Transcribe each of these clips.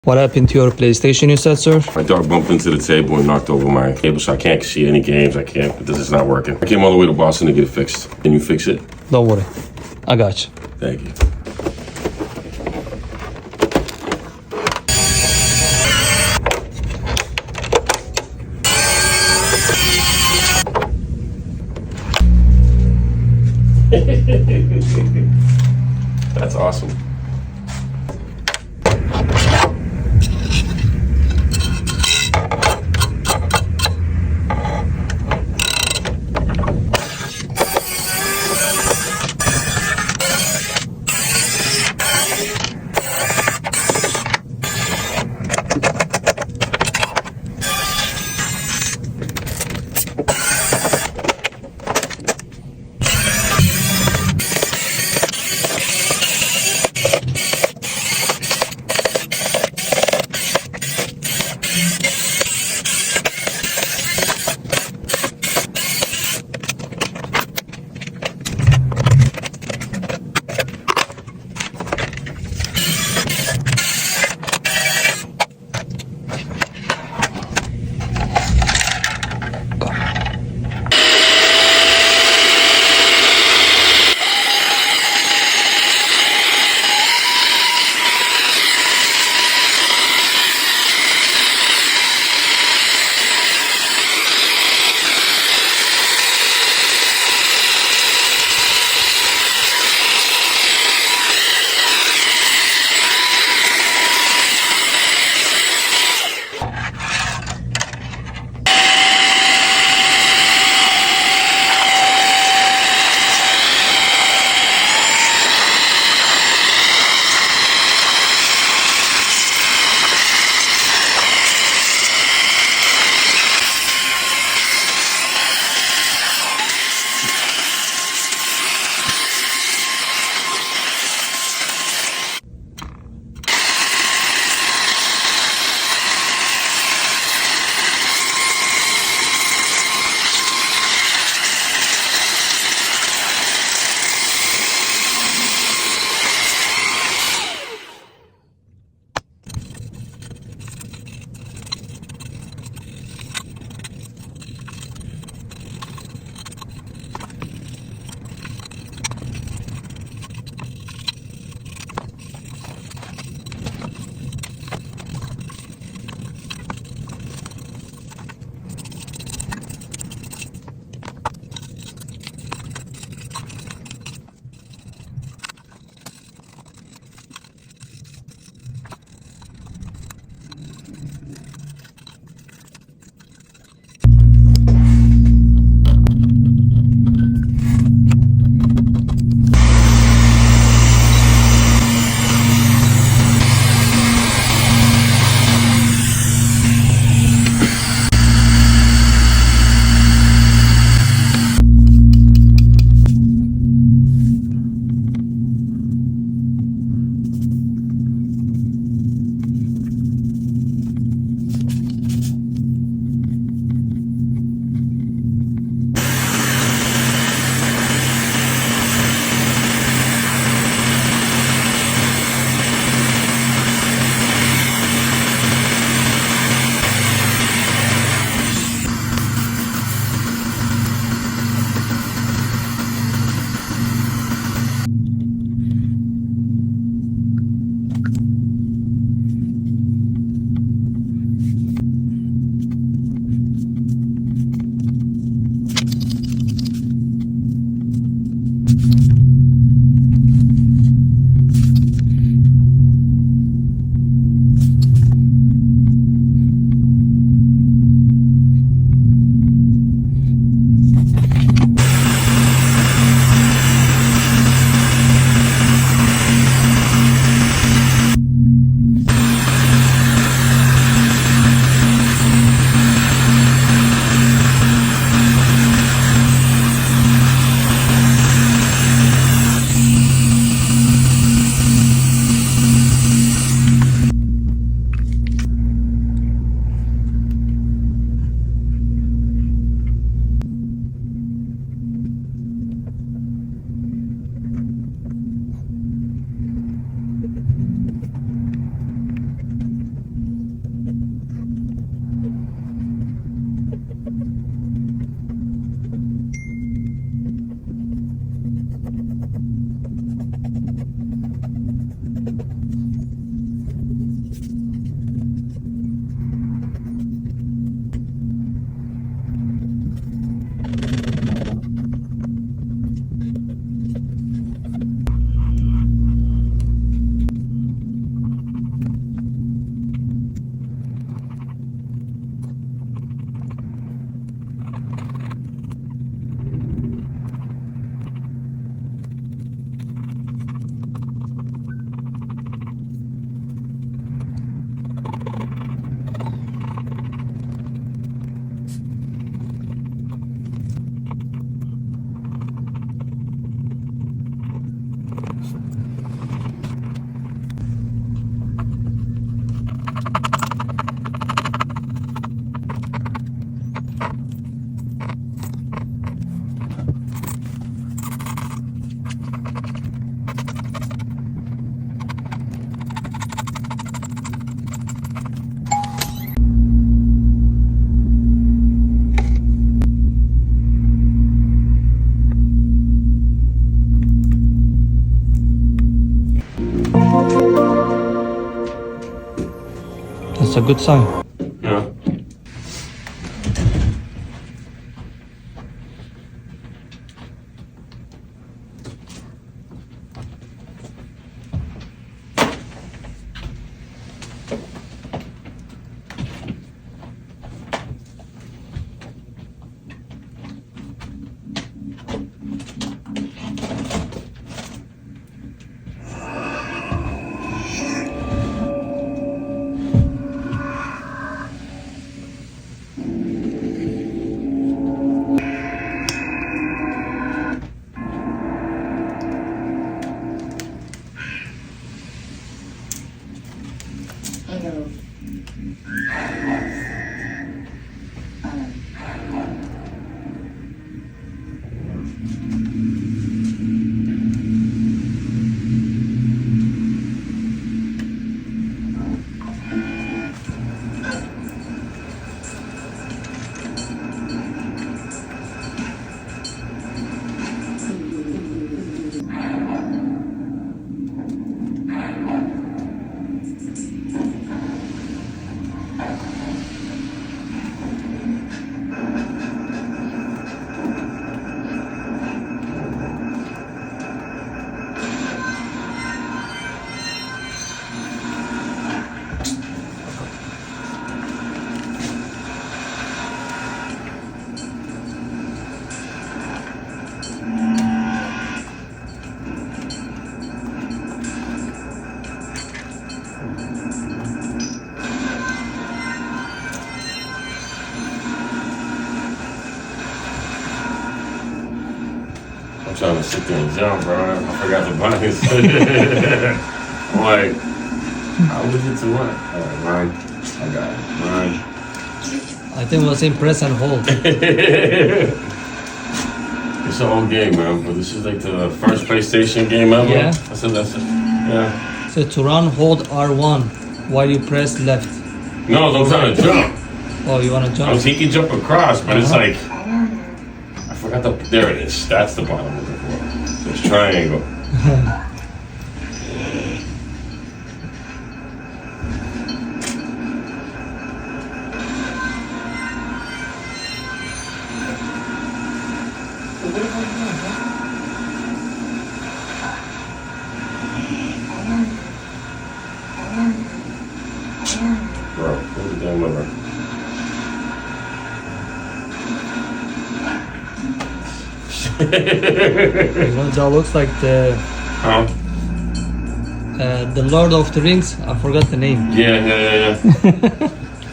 What happened to your PlayStation, you said, sir? My dog bumped into the table and knocked over my cable, so I can't see any games. This is not working. I came all the way to Boston to get it fixed. Can you fix it? Don't worry. I got you. Thank you. That's awesome. That's a good sign. Yeah. I'm trying to sit there and jump, bro. I forgot the buttons. I'm like, how was it to what? All right, mine. I got it. Mine. I think we'll say press and hold. It's an old game, man. But this is like the first PlayStation game ever. Yeah. That's it. Yeah. So to run, hold R1 while you press left. No, I'm trying to jump. Oh, you want to jump? He can jump across, but it's like, I forgot the, there it is. That's the bottom of the floor. So it's triangle. Bro, pull the damn lever. You know, that looks like the Lord of the Rings. I forgot the name. Yeah.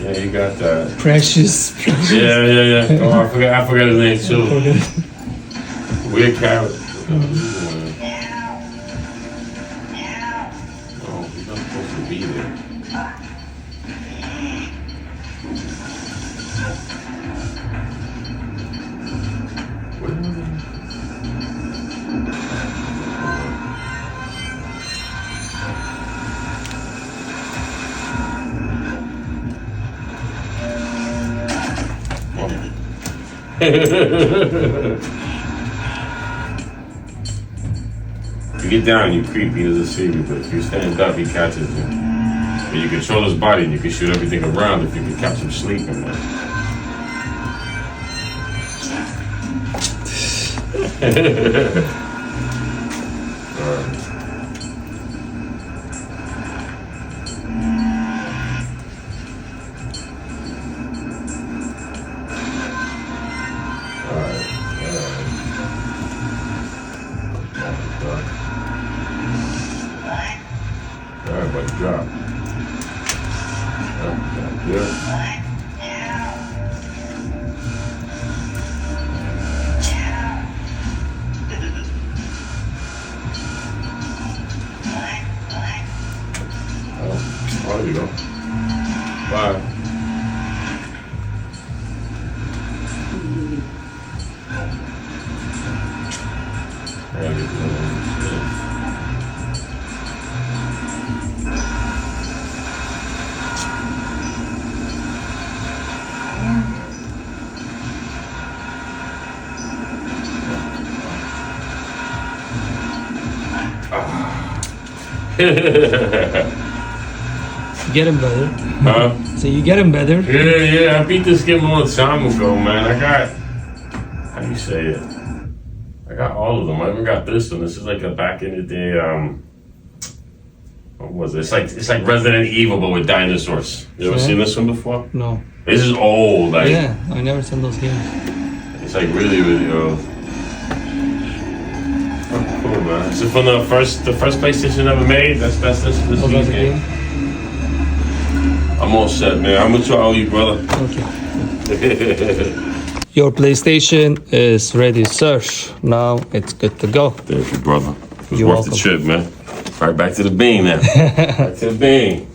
Yeah, you got that. Precious. Yeah. Oh, I forgot his name too. Weird carrot. Oh, he's not supposed to be there. If you get down, you creep, he doesn't see you, but if you stand up, he catches you. But you control his body and you can shoot everything around if you can catch him sleeping, man. Alright. Alright, buddy, drop. Yeah. Oh, there you go. Bye. I gotta get to the getting better. Huh? So you getting better. Yeah, I beat this game a long time ago, man. I got, how do you say it? I got all of them. I even got this one. This is like a back in the day, what was it? It's like Resident Evil, but with dinosaurs. You ever seen this one before? No. This is old. Like, Yeah, I never seen those games. it's like really, really old. Oh, cool, man. Is it from the first PlayStation ever made? That's this Oh, that's a game. game? I'm all set, man. How much are you, brother? Okay. Your PlayStation is ready, sir. Now it's good to go. Thank you, brother. It was You're worth the welcome. trip, man. All right, back to the bean now. Back to the bean.